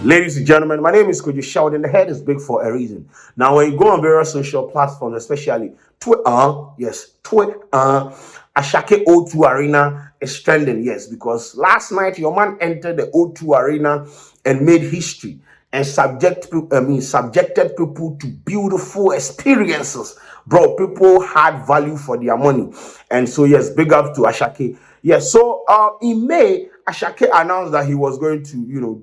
Ladies and gentlemen, my name is Sheldon. The head is big for a reason. Now, when you go on various social platforms, especially Twitter, Asake O2 Arena is trending, yes, because last night your man entered the O2 Arena and made history and subjected people to beautiful experiences. Bro, people had value for their money. And so, yes, big up to Asake. Yes, so in May, Asake announced that he was going to,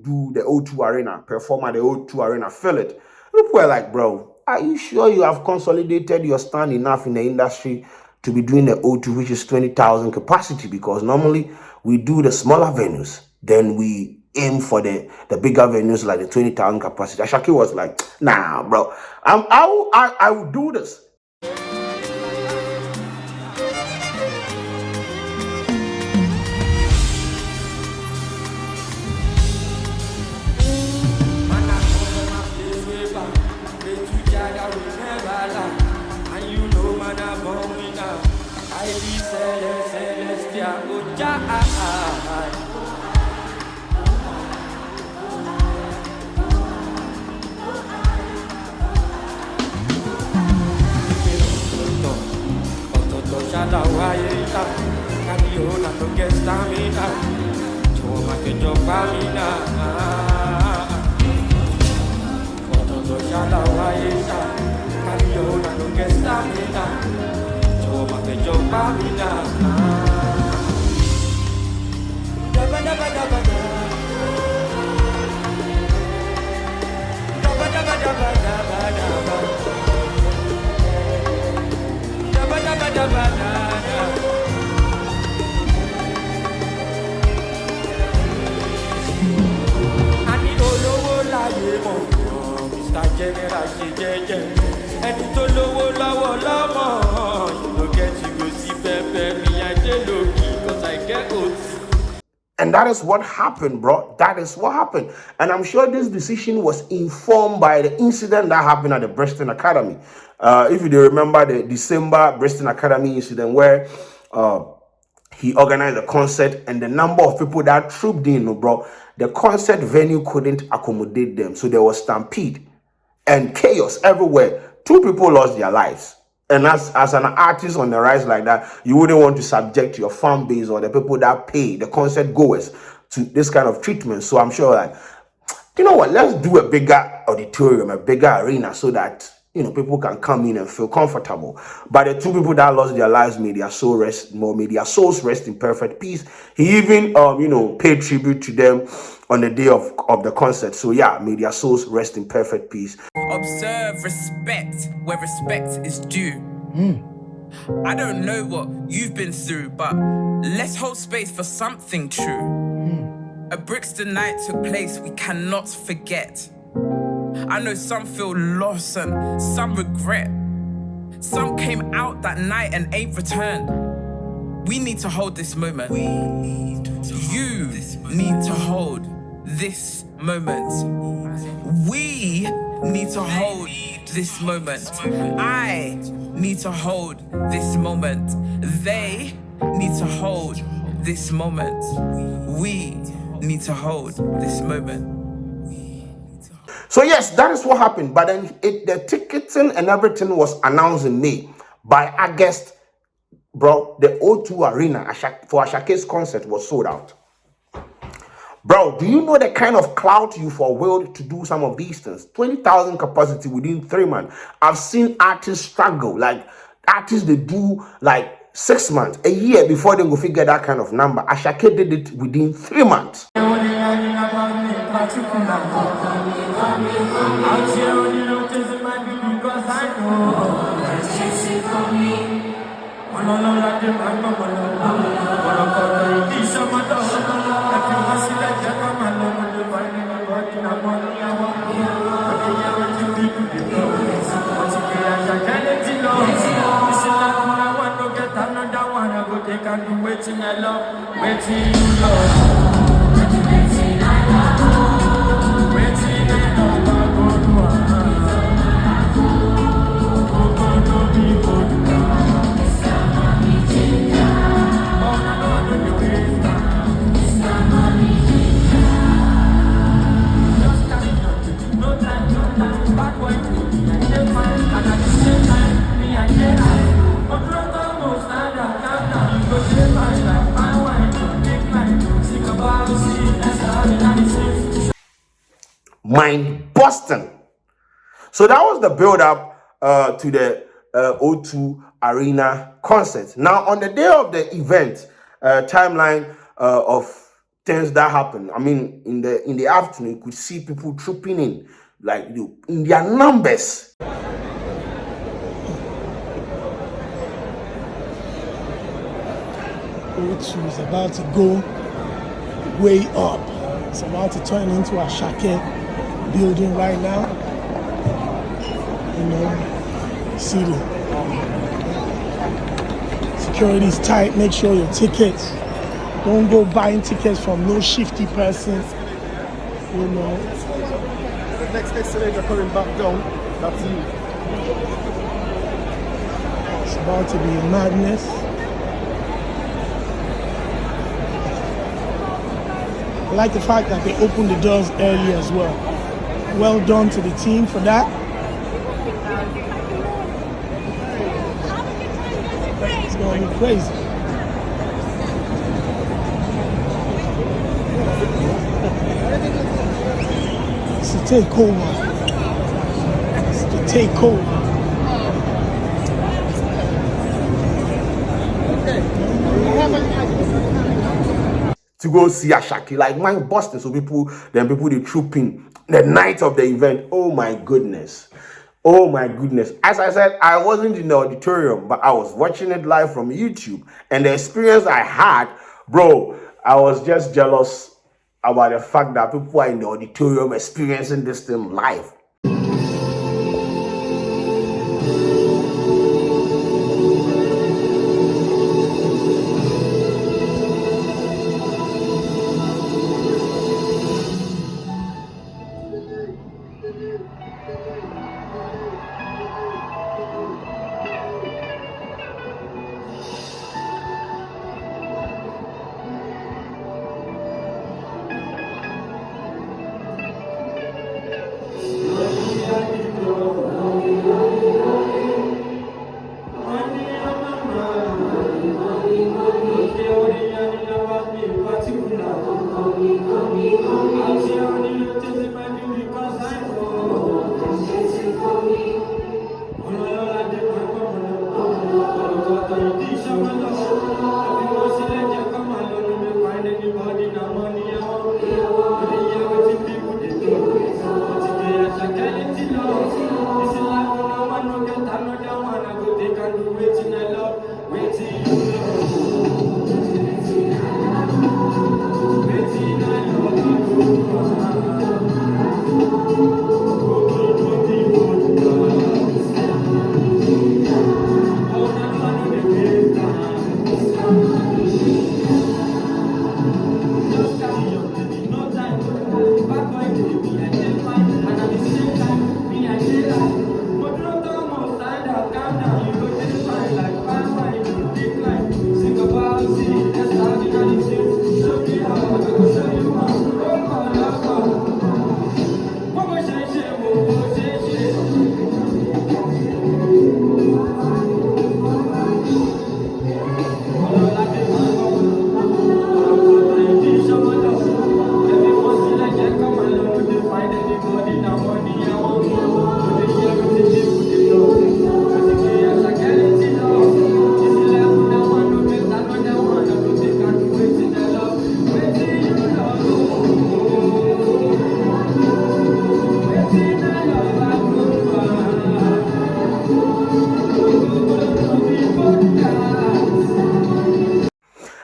do the O2 Arena, perform at the O2 Arena, fill it. People were like, bro, are you sure you have consolidated your stand enough in the industry to be doing the O2, which is 20,000 capacity? Because normally we do the smaller venues, then we aim for the bigger venues like the 20,000 capacity. Asake was like, nah, bro, I will do this. And that is what happened, bro. That is what happened. And I'm sure this decision was informed by the incident that happened at the Bristol Academy. If you remember the December Bristol Academy incident where he organized a concert and the number of people that trooped in, bro, the concert venue couldn't accommodate them. So there was stampede and chaos everywhere. 2 people lost their lives. And as an artist on the rise like that, you wouldn't want to subject your fan base or the people that pay, the concert goers, to this kind of treatment. So I'm sure, like, you know what, let's do a bigger auditorium, a bigger arena so that, people can come in and feel comfortable. But the 2 people that lost their lives, may their souls rest in perfect peace. He even, paid tribute to them on the day of the concert. So yeah, may their souls rest in perfect peace. Observe respect where respect is due. I don't know what you've been through, but let's hold space for something true. A Brixton night took place we cannot forget. I know some feel lost and some regret. Some came out that night and ain't returned. We need to hold this moment. You need to hold this moment. We need to hold this moment. I need to hold this moment. They need to hold this moment. We need to hold this moment. So yes, that is what happened. But then the ticketing and everything was announced in May. By August, bro, the O2 Arena for Asake's concert was sold out. Bro, do you know the kind of clout you forwilled to do some of these things? 20,000 capacity within 3 months. I've seen artists struggle. Like, artists, they do like 6 months, a year before they go figure that kind of number. Asake did it within 3 months. mind busting. So that was the build up to the O2 Arena concert. Now, on the day of the event, timeline of things that happened. I mean, in the afternoon, you could see people trooping in, like in their numbers. O2 is about to go way up. It's about to turn into a Asake building right now. You know, see the security is tight. Make sure your tickets, don't go buying tickets from no shifty person. You know. The next escalator coming back down, that's you. It's about to be a madness. I like the fact that they opened the doors early as well. Well done to the team for that. It's going to be crazy. It's a takeover. It's the takeover. To go see Asake, like mind busting. So people they troop in the night of the event. Oh my goodness. Oh my goodness. As I said, I wasn't in the auditorium, but I was watching it live from YouTube. And the experience I had, bro, I was just jealous about the fact that people are in the auditorium experiencing this thing live.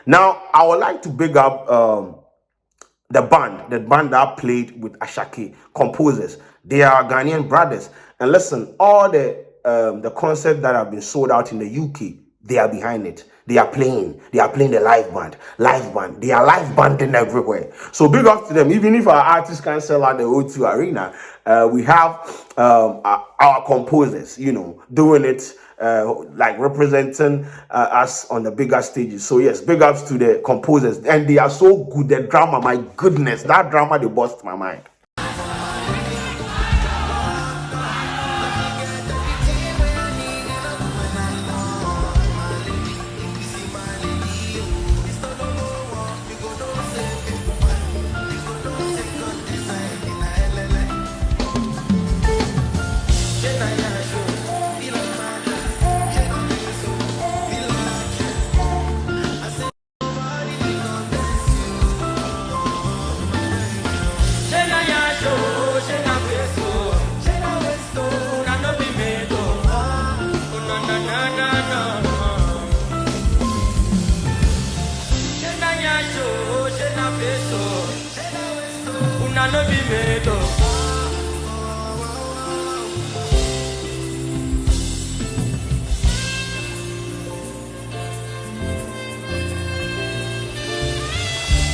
Now, I would like to big up the band that played with Asake, composers. They are Ghanaian brothers. And listen, all the concerts that have been sold out in the UK, they are behind it. They are playing the live band. They are live banding everywhere. So big up to them. Even if our artists can't sell out the O2 Arena, we have our composers, you know, doing it, like representing us on the bigger stages. So yes, big ups to the composers, and they are so good. The drama, my goodness, that drama, they bust my mind.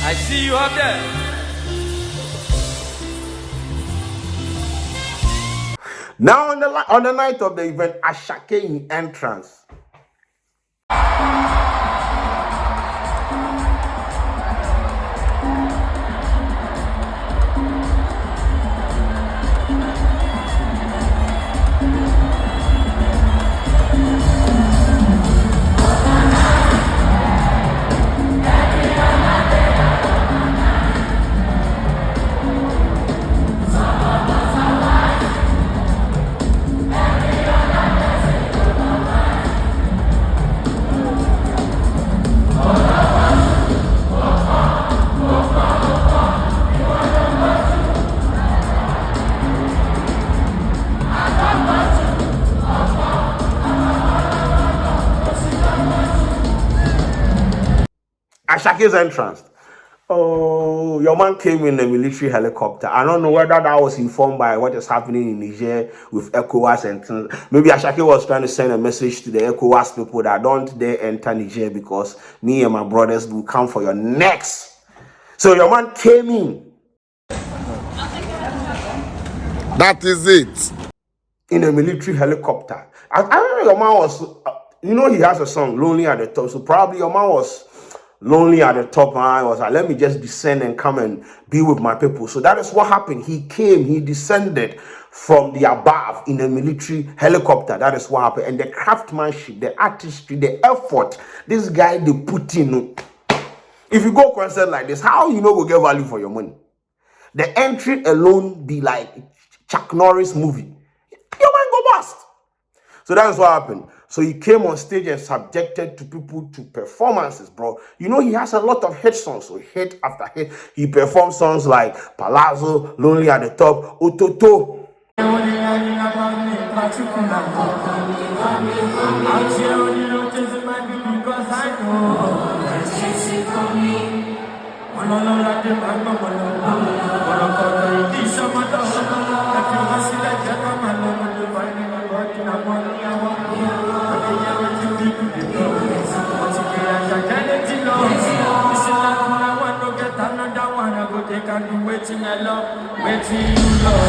I see you up there. Now on the night of the event, Asake in entrance. Ashake's entrance. Oh, your man came in a military helicopter. I don't know whether that was informed by what is happening in Niger with ECOWAS and things. Maybe Asake was trying to send a message to the ECOWAS people that don't dare enter Niger because me and my brothers will come for your necks. So your man came in. That is it. In a military helicopter. I don't know, your man was, he has a song, Lonely at the Top. So probably your man was lonely at the top, and I was like, let me just descend and come and be with my people. So that is what happened. He descended from the above in a military helicopter. That is what happened. And the craftsmanship, the artistry, the effort, this guy, they put in. If you go concert like this, how you know go get value for your money? The entry alone be like Chuck Norris movie. Your man go bust. So that is what happened. So he came on stage and subjected to people to performances, bro. He has a lot of hit songs. So hit after hit. He performed songs like Palazzo, Lonely at the Top, Ototo. Waiting I love, waiting you love, waiting I love, waiting I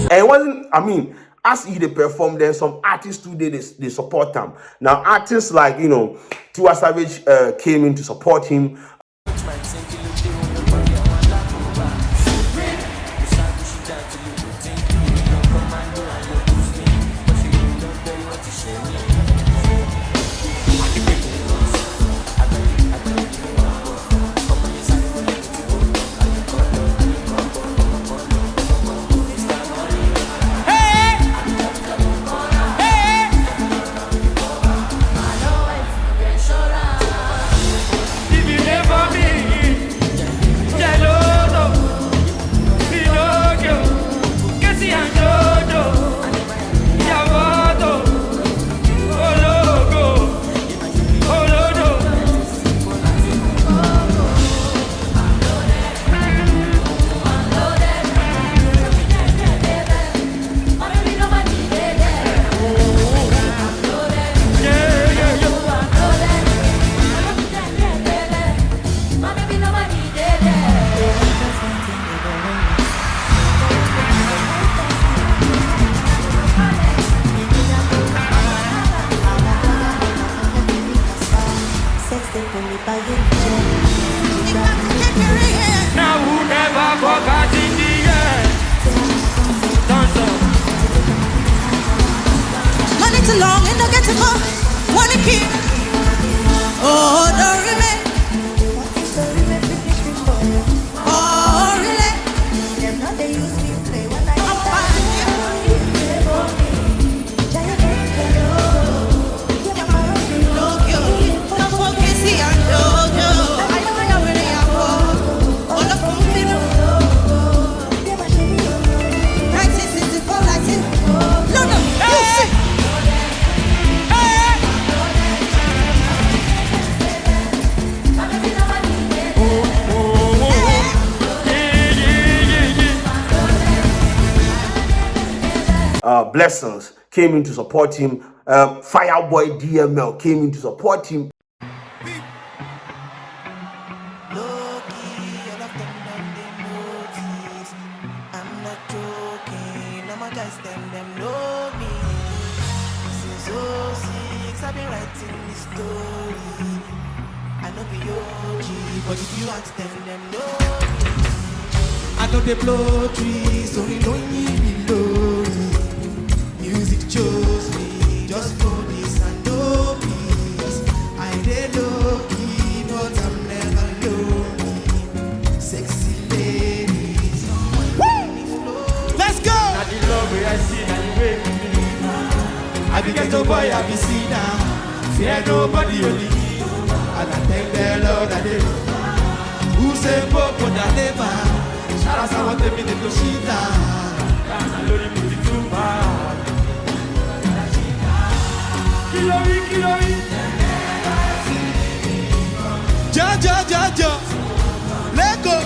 And it wasn't, as he they performed, there's some artists too, they support him. Now, artists like, Tiwa Savage came in to support him. Long and don't get to go. Wanna keep. Oh, don't remain. Blessings came in to support him. Fireboy DML came in to support him. But if you ask them know me. I know they blow trees, so we don't need me lonely. Music chose me, just for this and no peace. I did low key, but I'm never lonely. Sexy ladies, let's go! Now the love way I see, now the way we live. I be ghetto boy, I be seen now. Fear nobody only me. And I thank the Lord that they who say Popo that never. Shout out someone to me the Kushita. That's a lori put it too bad. Kilori. Ja. Let go.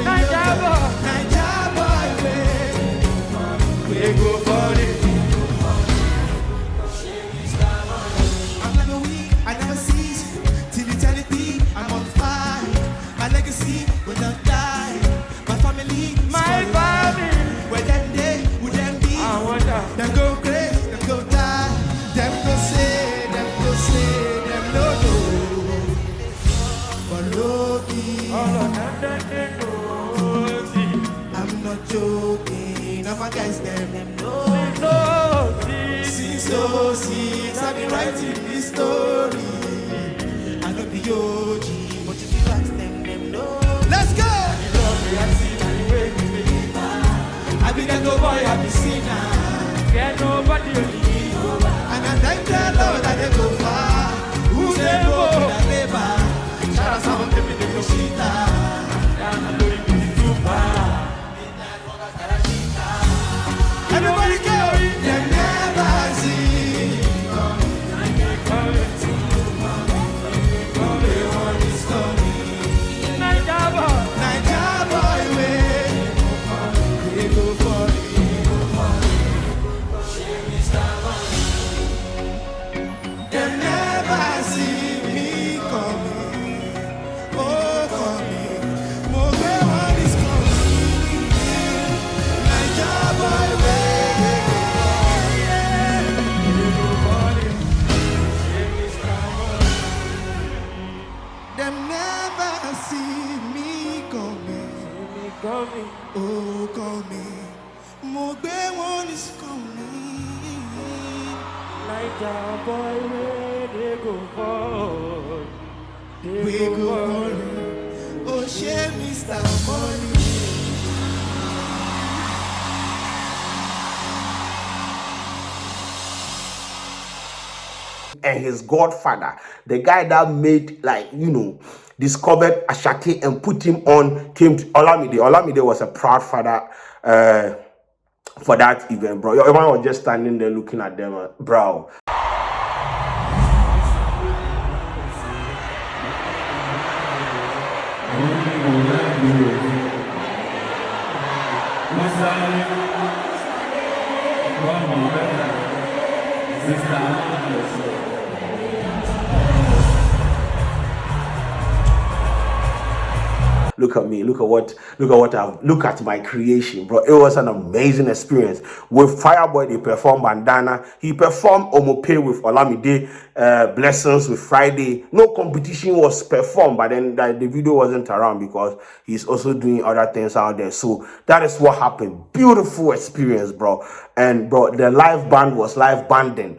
Naija boy, we go for it. I'm never weak, I never cease. Till eternity, I'm on fire. My legacy will not die. My family, where them they, would them be? I wonder. Them go crazy, them go die. Them go say, them no. But Loki, All of them they know. See, I'm not joking. All my guys, them know. no, see. Since I've been writing this story. I know the OG, but if you ask them know. Let's go! The love way I see, now the way we live. I be ghetto boy, I be seen now. Fear nobody only me. And I thank the Lord that they go far. Who they go that labor? Shout out someone to me the Kushita. That's a lori put it too bad. Everybody go! They never see. Naija boy, we go for it. They never see me coming. Oh, coming. More where one is coming. Naija boy, them never see me coming. Coming. Oh, coming. More where one is coming. Like a boy, where they go for. We go for it. Oh, share Mr. Money. And his godfather, the guy that made, like, discovered Asake and put him on, came to Olamide. Olamide was a proud father for that event, bro. Everyone was just standing there looking at them, bro. Look at me, look at my creation, bro. It was an amazing experience. With Fireboy, they performed Bandana. He performed Omope with Olamide, Blessings with Friday. No competition was performed, but then the video wasn't around because he's also doing other things out there. So that is what happened. Beautiful experience, bro. And bro, the live band was live banding.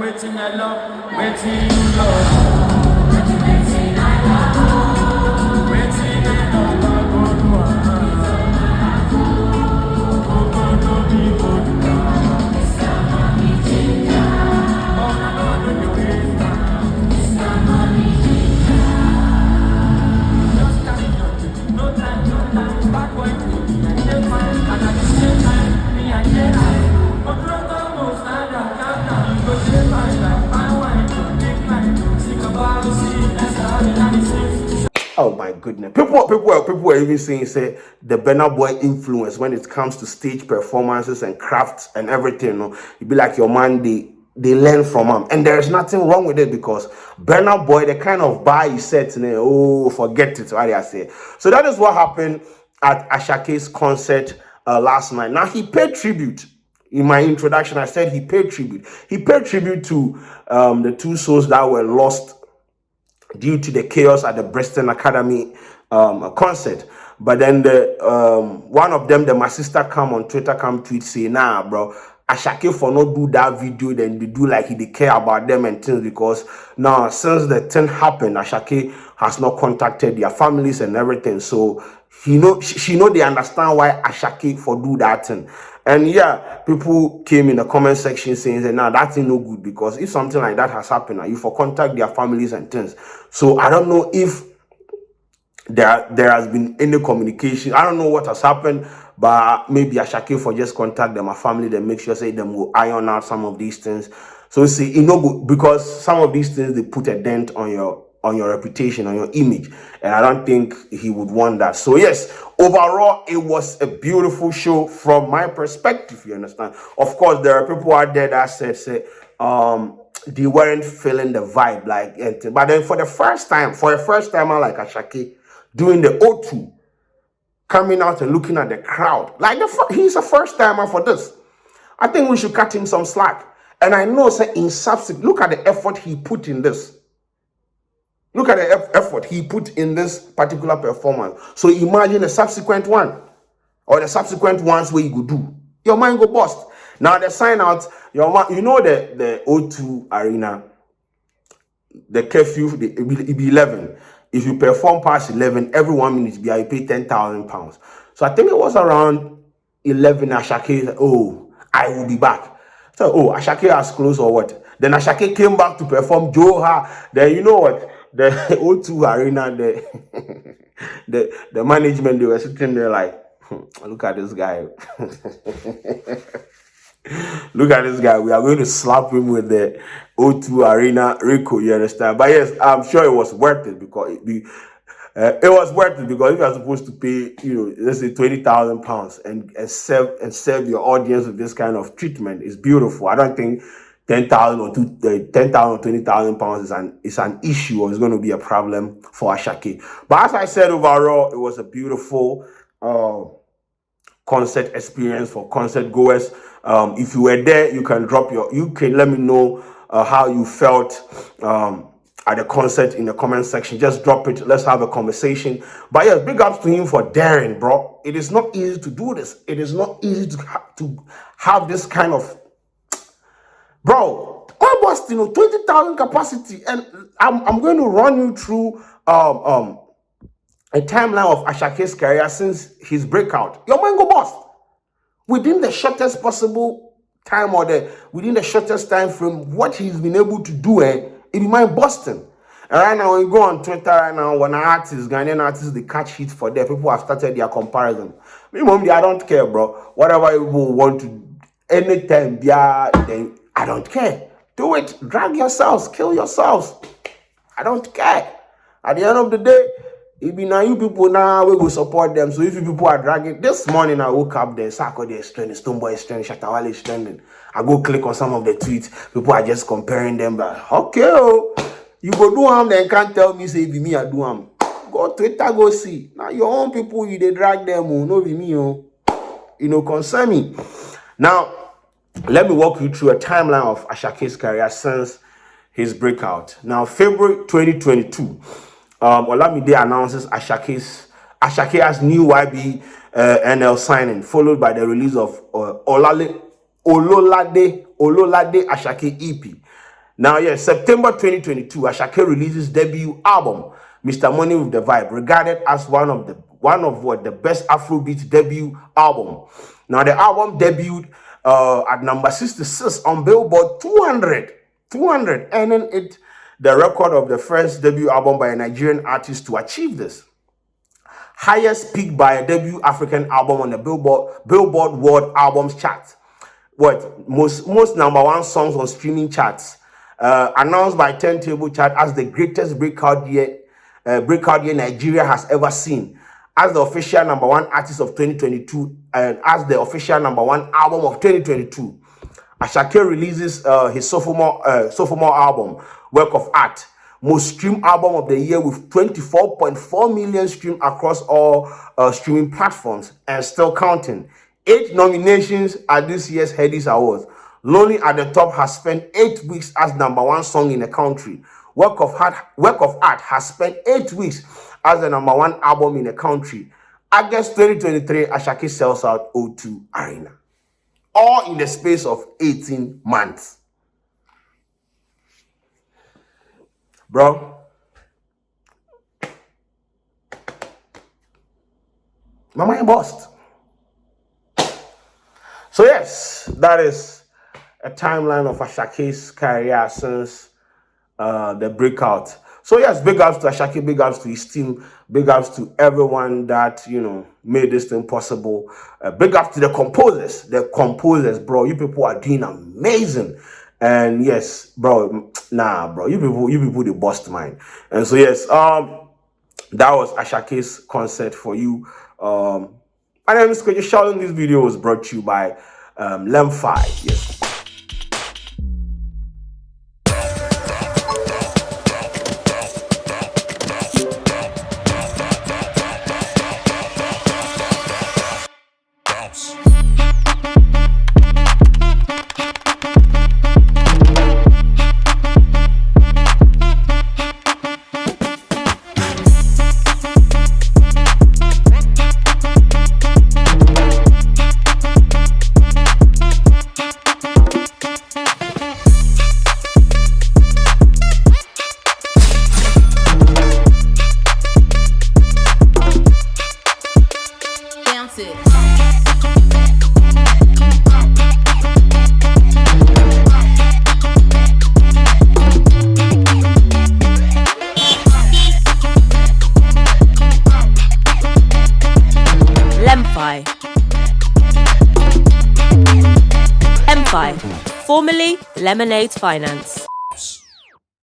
Waiting I love, waiting you love. Waiting I love, waiting I Oh my goodness. People were even saying, say, the Burna Boy influence when it comes to stage performances and crafts and everything. You know, it'd be like your man, they learn from him. And there's nothing wrong with it because Burna Boy, the kind of bar he set, forget it, what I say. So that is what happened at Asake's concert last night. Now, he paid tribute. In my introduction, I said he paid tribute. He paid tribute to the two souls that were lost due to the chaos at the Bristol Academy concert. But then the one of them, my sister, come on Twitter, come tweet, say, nah, bro, Asake for not do that video, then they do like they care about them and things, because now since the thing happened, Asake has not contacted their families and everything. So she know they understand why Asake for do that thing. And yeah, people came in the comment section saying that nah, that's no good, because if something like that has happened, you for contact their families and things. So I don't know if there has been any communication. I don't know what has happened, but maybe Asake for just contact them, a family, then make sure say them will iron out some of these things. So see, good, because some of these things they put a dent on your reputation, on your image, and I don't think he would want that. So yes, overall, it was a beautiful show from my perspective. You understand? Of course, there are people out there that say they weren't feeling the vibe, like, but then for a first timer like Asake doing the O2, coming out and looking at the crowd, like he's a first timer for this. I think we should cut him some slack. And I know, say, in subsequent, look at the effort he put in this. Look at the effort he put in this particular performance. So imagine the subsequent one, or the subsequent ones where you go do. Your mind go bust. Now the sign out, you know the O2 arena, the curfew, it be 11. If you perform past 11, every 1 minute you pay £10,000. So I think it was around 11. Asake said, oh, I will be back. So, oh, Asake has closed or what? Then Asake came back to perform Joha. Then you know what? The O2 arena, the management, they were sitting there like, look at this guy. Look at this guy. We are going to slap him with the O2 arena Rico, you understand? But yes, I'm sure it was worth it, because it was worth it, because if you are supposed to pay, let's say £20,000 and serve your audience with this kind of treatment, is beautiful. I don't think £10,000 or £20,000 is an issue, or is going to be a problem for Asake. But as I said, overall, it was a beautiful concert experience for concert goers. If you were there, you can let me know how you felt at the concert in the comment section. Just drop it. Let's have a conversation. But yeah, big ups to him for daring, bro. It is not easy to do this. It is not easy to have this kind of, bro. Almost 20,000 capacity, and I'm going to run you through a timeline of Asake's career since his breakout. Your mind go bust. Within the shortest possible time, or within the shortest time frame, what he's been able to do, it be mind busting. And right now, when you go on Twitter right now, when Ghanaian artists, they catch heat for that, people have started their comparison. Me, I don't care, bro. Whatever you want to, anytime, then I don't care. Do it. Drag yourselves. Kill yourselves. I don't care. At the end of the day, it be now you people now we go support them. So if you people are dragging, this morning I woke up there, Sako is trending, Stoneboy is trending, Shatawale is trending. I go click on some of the tweets. People are just comparing them. But okay, you go do them, then can't tell me say be me I do them. Go Twitter, go see. Now your own people, you they drag them, no be me, concern me. Now, let me walk you through a timeline of Asake's career since his breakout. Now, February 2022, Olamide announces Asake's new YBNL signing, followed by the release of Ololade Asake EP. Now, yes, September 2022, Asake releases debut album, Mr. Money with the Vibe, regarded as one of the best Afrobeat debut album. Now, the album debuted at number 66 on Billboard 200, earning it the record of the first debut album by a Nigerian artist to achieve this. Highest peak by a debut African album on the Billboard World Albums chart. Most number one songs on streaming charts. Announced by Turntable Chart as the greatest breakout year Nigeria has ever seen, as the official number one artist of 2022 and as the official number one album of 2022. Asake releases his sophomore album, Work of Art, most streamed album of the year with 24.4 million streams across all streaming platforms and still counting. 8 nominations at this year's Headies Awards. Lonely at the Top has spent 8 weeks as number one song in the country. Work of Art has spent 8 weeks as the number one album in the country. August 2023, Asake sells out O2 Arena. All in the space of 18 months. Bro. My mind bust. So yes, that is a timeline of Asake's career since the breakout. So yes, big ups to Asake, big ups to his team, big ups to everyone that, made this thing possible. Big ups to the composers, bro. You people are doing amazing. And yes, bro, you people the bust mine. And so yes, that was Asake's concert for you. My name is Sheldon. This video was brought to you by Lemfi. Yes. M5, formerly Lemonade Finance.